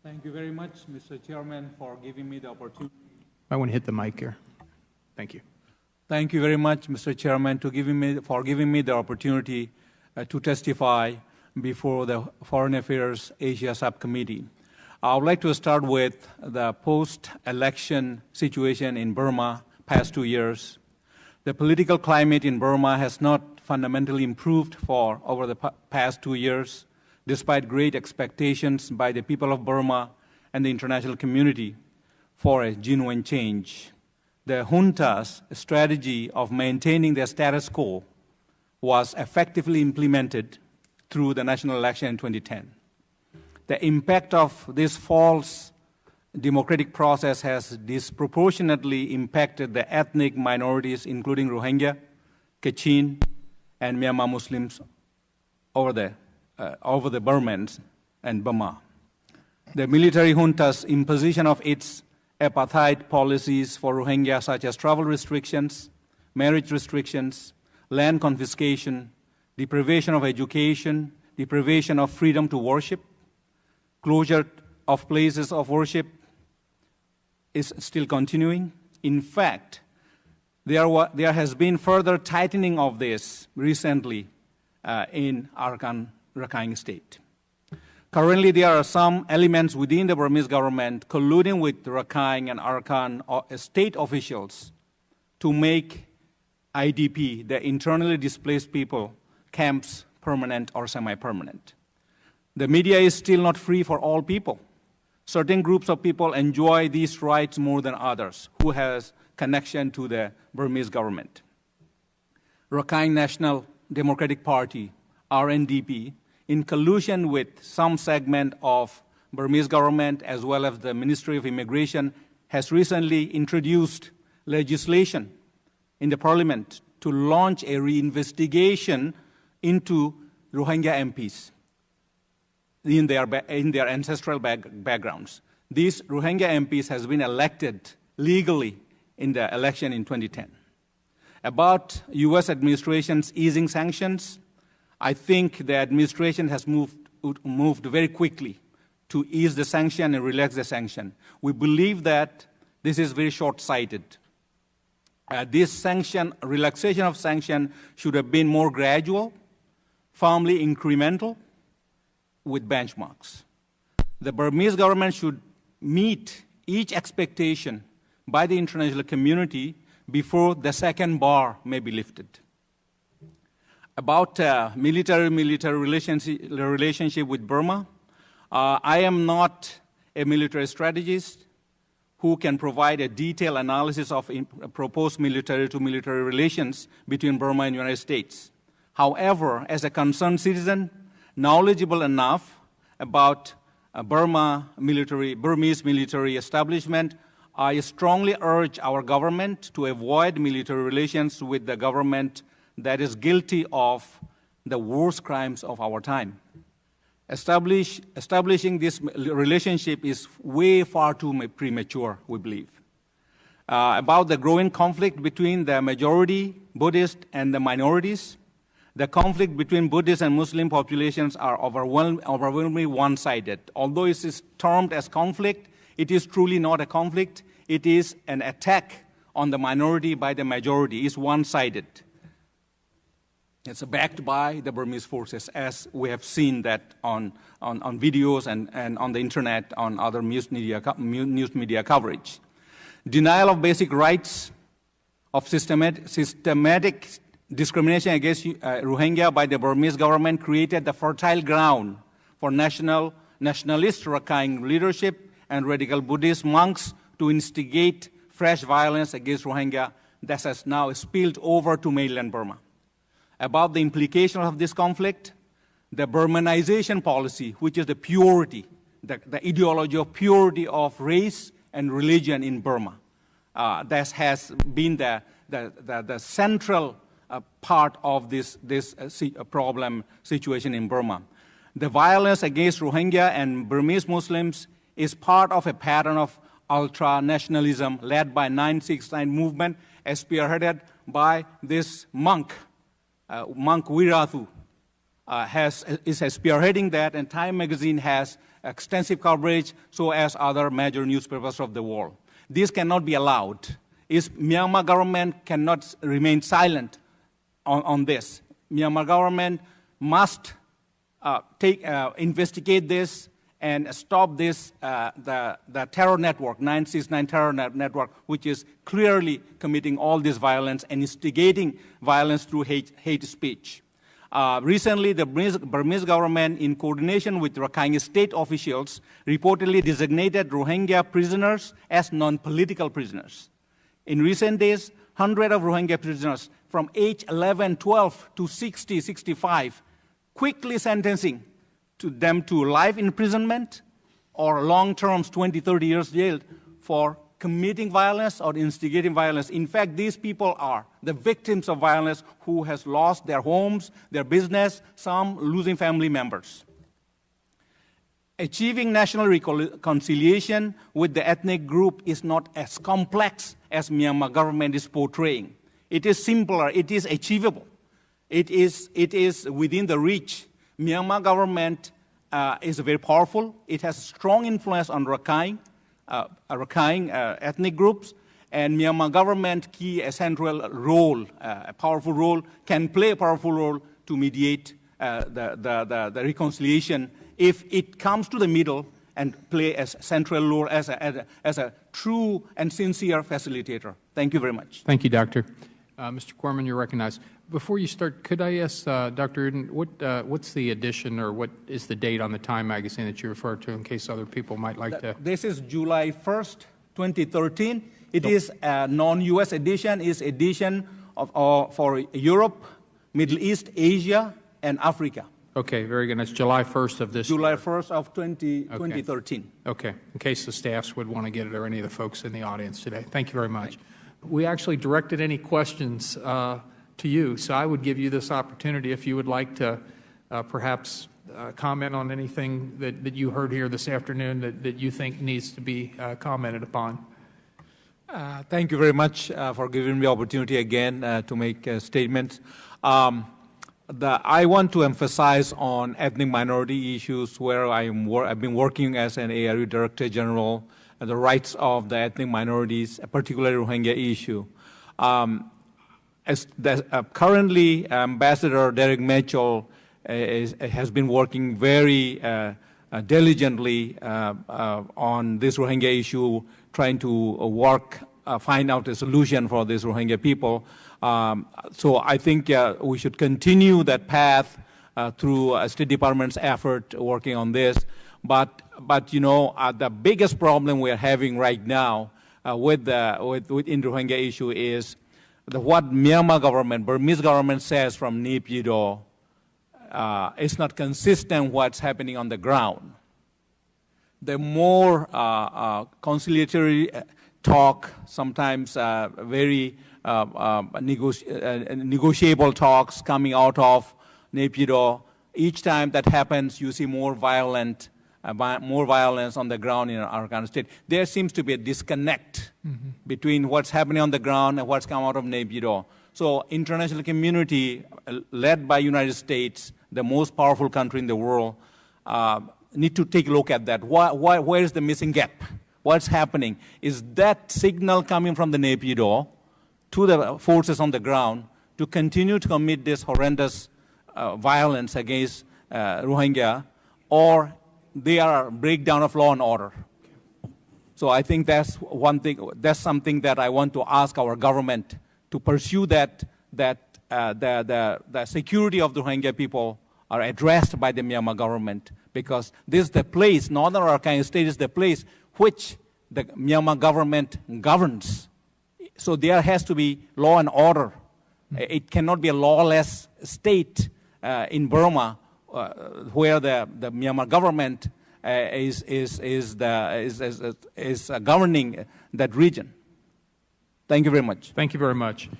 Thank you very much, Mr. Chairman, for giving me the opportunity. I want to hit the mic here. Thank you. Thank you very much, Mr. Chairman, for giving me the opportunity to testify before the Foreign Affairs Asia Subcommittee. I would like to start with the post-election situation in Burma past 2 years. The political climate in Burma has not fundamentally improved for over the past 2 years, despite great expectations by the people of Burma and the international community for a genuine change. The junta's strategy of maintaining the status quo was effectively implemented through the national election in 2010. The impact of this false democratic process has disproportionately impacted the ethnic minorities, including Rohingya, Kachin, and Myanmar Muslims over the Burmans and Burma. The military junta's imposition of its apartheid policies for Rohingya, such as travel restrictions, marriage restrictions, land confiscation, deprivation of education, deprivation of freedom to worship, closure of places of worship is still continuing. In fact, there has been further tightening of this recently in Rakhine State. Currently, there are some elements within the Burmese government colluding with Rakhine and Arakan state officials to make IDP, the internally displaced people, camps permanent or semi-permanent. The media is still not free for all people. Certain groups of people enjoy these rights more than others who has connection to the Burmese government. Rakhine National Democratic Party, RNDP, in collusion with some segment of Burmese government as well as the Ministry of Immigration, has recently introduced legislation in the parliament to launch a reinvestigation into Rohingya MPs in their ancestral backgrounds. These Rohingya MPs has been elected legally in the election in 2010. About U.S. administration's easing sanctions, I think the administration has moved very quickly to ease the sanction and relax the sanction. We believe that this is very short-sighted. This relaxation of sanction should have been more gradual, firmly incremental, with benchmarks. The Burmese government should meet each expectation by the international community before the second bar may be lifted. About military relationship with Burma, I am not a military strategist who can provide a detailed analysis of proposed military-to-military relations between Burma and the United States. However, as a concerned citizen, knowledgeable enough about Burmese military establishment, I strongly urge our government to avoid military relations with the government that is guilty of the worst crimes of our time. Establishing this relationship is way far too premature, we believe. About the growing conflict between the majority Buddhist and the minorities, the conflict between Buddhist and Muslim populations are overwhelmingly one-sided. Although it is termed as conflict, it is truly not a conflict. It is an attack on the minority by the majority. It's one-sided. It's backed by the Burmese forces, as we have seen that on videos and on the internet, on other news media coverage. Denial of basic rights, of systematic discrimination against Rohingya by the Burmese government created the fertile ground for nationalist Rakhine leadership and radical Buddhist monks to instigate fresh violence against Rohingya that has now spilled over to mainland Burma. About the implications of this conflict, the Burmanization policy, which is the purity, the ideology of purity of race and religion in Burma, that has been the central part of this problem situation in Burma. The violence against Rohingya and Burmese Muslims is part of a pattern of ultra-nationalism led by 969 movement, spearheaded by this monk Virathu, is spearheading that, and Time magazine has extensive coverage, so as other major newspapers of the world. This cannot be allowed. Myanmar government cannot remain silent on this. Myanmar government must investigate this and stop this, the terror network, 969 terror network, which is clearly committing all this violence and instigating violence through hate speech. Recently, the Burmese government, in coordination with Rakhine state officials, reportedly designated Rohingya prisoners as non-political prisoners. In recent days, hundreds of Rohingya prisoners from age 11, 12 to 60, 65, quickly sentencing them to life imprisonment or long terms, 20, 30 years jail for committing violence or instigating violence. In fact, these people are the victims of violence who has lost their homes, their business, some losing family members. Achieving national reconciliation with the ethnic group is not as complex as Myanmar government is portraying. It is simpler, it is achievable. It is within the reach. Myanmar government is very powerful. It has strong influence on Rakhine ethnic groups, and Myanmar government a central role, a powerful role, can play a powerful role to mediate the reconciliation if it comes to the middle and play a central role as a true and sincere facilitator. Thank you very much. Thank you, Doctor. Mr. Corman, you're recognized. Before you start, could I ask Dr. Uddin, what's the edition or what is the date on the Time magazine that you refer to in case other people might like to? This is July 1st, 2013. It is a non-U.S. edition. It's edition for Europe, Middle East, Asia, and Africa. Okay, very good. That's July 1st of this July year. 1st of 2013. Okay, in case the staffs would want to get it or any of the folks in the audience today. Thank you very much. We actually directed any questions to you, so I would give you this opportunity if you would like to perhaps comment on anything that you heard here this afternoon that you think needs to be commented upon. Thank you very much for giving me the opportunity again to make statements. I want to emphasize on ethnic minority issues where I've been working as an ARU Director General, the rights of the ethnic minorities, particularly Rohingya issue. Currently, Ambassador Derek Mitchell has been working very diligently on this Rohingya issue, trying to find out a solution for this Rohingya people. So I think we should continue that path through State Department's effort working on this. But you know, the biggest problem we are having right now with in Rohingya issue is what Myanmar government, Burmese government says from Naypyidaw is not consistent what's happening on the ground. The more conciliatory talk, sometimes very negotiable talks coming out of Naypyidaw, each time that happens, you see more violence on the ground in our state. There seems to be a disconnect between what's happening on the ground and what's come out of Naypyidaw. So international community, led by United States, the most powerful country in the world, need to take a look at that. Where is the missing gap? What's happening? Is that signal coming from the Naypyidaw to the forces on the ground to continue to commit this horrendous violence against Rohingya, or they are a breakdown of law and order? So I think that's one thing. That's something that I want to ask our government to pursue, that the security of the Rohingya people are addressed by the Myanmar government, because this is the place, Northern Rakhine State is the place which the Myanmar government governs. So there has to be law and order. It cannot be a lawless state in Burma where the Myanmar government is governing that region. Thank you very much. Thank you very much.